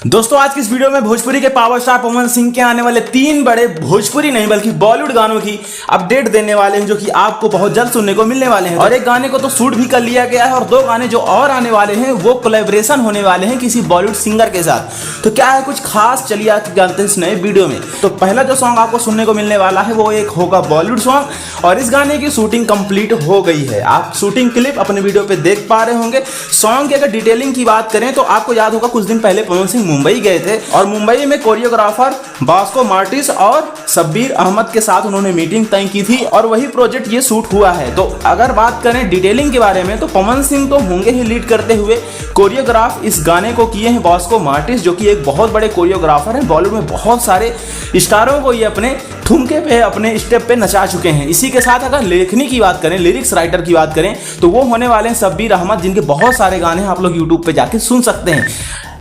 दोस्तों आज की इस वीडियो में भोजपुरी के पावर स्टार पवन सिंह के आने वाले 3 बड़े भोजपुरी नहीं बल्कि बॉलीवुड गानों की अपडेट देने वाले हैं, जो कि आपको बहुत जल्द सुनने को मिलने वाले हैं। और एक गाने को तो शूट भी कर लिया गया है और 2 गाने जो और आने वाले हैं वो कोलैबोरेशन होने वाले हैं किसी बॉलीवुड सिंगर के साथ। तो क्या है कुछ खास, चलिए आप जानते हैं इस नए वीडियो में। तो पहला जो सॉन्ग आपको सुनने को मिलने वाला है वो एक होगा बॉलीवुड सॉन्ग, और इस गाने की शूटिंग कंप्लीट हो गई है। आप शूटिंग क्लिप अपने वीडियो पे देख पा रहे होंगे। सॉन्ग की अगर डिटेलिंग की बात करें तो आपको याद होगा कुछ दिन पहले पवन सिंह मुंबई गए थे और मुंबई में कोरियोग्राफर बास्को मार्टिस और शब्बीर अहमद के साथ उन्होंने मीटिंग तय की थी और वही प्रोजेक्ट ये शूट हुआ है। तो अगर बात करें डिटेलिंग के बारे में तो पवन सिंह तो होंगे ही लीड करते हुए, कोरियोग्राफ इस गाने को किए हैं बास्को मार्टिस, जो कि एक बहुत बड़े कोरियोग्राफर हैं। बॉलीवुड में बहुत सारे स्टारों को ये अपने ठुमके पे, अपने स्टेप पे नचा चुके हैं। इसी के साथ अगर लेखनी की बात करें, लिरिक्स राइटर की बात करें तो वो होने वाले हैं शब्बीर अहमद, जिनके बहुत सारे गाने आप लोग यूट्यूब पे जाके सुन सकते हैं।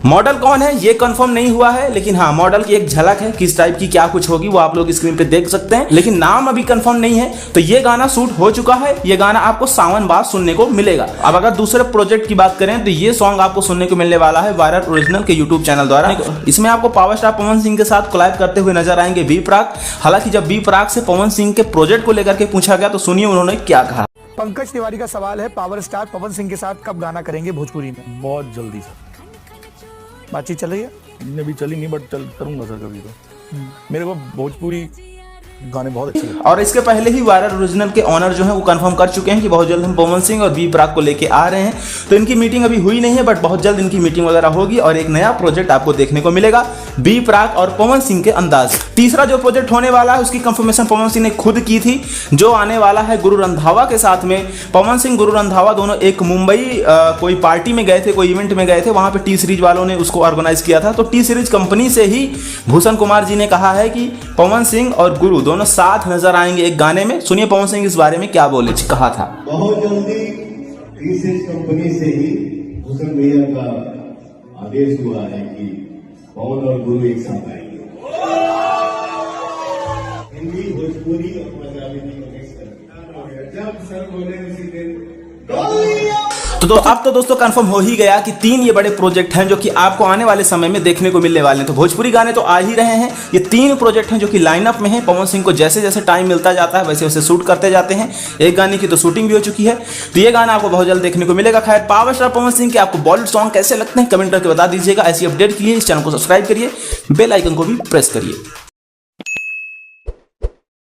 मॉडल कौन है ये कंफर्म नहीं हुआ है, लेकिन हाँ मॉडल की एक झलक है, किस टाइप की क्या कुछ होगी वो आप लोग स्क्रीन पे देख सकते हैं, लेकिन नाम अभी कंफर्म नहीं है। तो ये गाना शूट हो चुका है, ये गाना आपको सावन बाद सुनने को मिलेगा। अब अगर दूसरे प्रोजेक्ट की बात करें तो ये सॉन्ग आपको सुनने को मिलने वाला है वायरल ओरिजिनल के यूट्यूब चैनल द्वारा। इसमें आपको पावर स्टार पवन सिंह के साथ कोलैब करते हुए नजर आएंगे बी प्राक। हालांकि जब बी प्राक से पवन सिंह के प्रोजेक्ट को लेकर के पूछा गया तो सुनिए उन्होंने क्या कहा। पंकज तिवारी का सवाल है, पावर स्टार पवन सिंह के साथ कब गाना करेंगे भोजपुरी में? बहुत जल्दी सर। बातचीत चल रही है? अभी चली नहीं बट करूंगा सर कभी तो। मेरे को भोजपुरी गाने बहुत अच्छे लगते हैं। और इसके पहले ही वायरल ओरिजिनल के ऑनर जो है वो कंफर्म कर चुके हैं कि बहुत जल्द हम पवन सिंह और बी प्राक को लेके आ रहे हैं। तो इनकी मीटिंग अभी हुई नहीं है बट बहुत जल्द इनकी मीटिंग वगैरह होगी और एक नया प्रोजेक्ट आपको देखने को मिलेगा बी प्राक और पवन सिंह के अंदाज। तीसरा जो प्रोजेक्ट होने वाला है उसकी कंफर्मेशन पवन सिंह ने खुद की थी, जो आने वाला है गुरु रंधावा के साथ में। पवन सिंह गुरु रंधावा दोनों एक मुंबई कोई पार्टी में गए थे, कोई इवेंट में गए थे, वहां पे टी सीरीज वालों ने उसको ऑर्गेनाइज किया था। तो टी सीरीज कंपनी से ही भूषण कुमार जी ने कहा है कि पवन सिंह और गुरु दोनों साथ नजर आएंगे एक गाने में। सुनिए पवन सिंह इस बारे में क्या बोले, कहा था। बहुत जल्दी टी सीरीज कंपनी से ही भूषण भैया का आदेश हुआ है कि पवन और गुरु एक साथ आएंगे। हिंदी, भोजपुरी और पंजाबी को मिक्स करके जब सर बोले उसी दिन तो अब तो दोस्तों कंफर्म हो ही गया कि 3 ये बड़े प्रोजेक्ट हैं जो कि आपको आने वाले समय में देखने को मिलने वाले हैं। तो भोजपुरी गाने तो आ ही रहे हैं, ये 3 प्रोजेक्ट हैं जो कि लाइनअप में हैं। पवन सिंह को जैसे जैसे टाइम मिलता जाता है वैसे वैसे शूट करते जाते हैं। एक गाने की तो शूटिंग भी हो चुकी है, तो ये गाना आपको बहुत जल्द देखने को मिलेगा। खैर पावर स्टार पवन सिंह के आपको बॉलीवुड सॉन्ग कैसे लगते हैं कमेंट करके बता दीजिएगा। ऐसी अपडेट के लिए इस चैनल को सब्सक्राइब करिए, बेल आइकन को भी प्रेस करिए।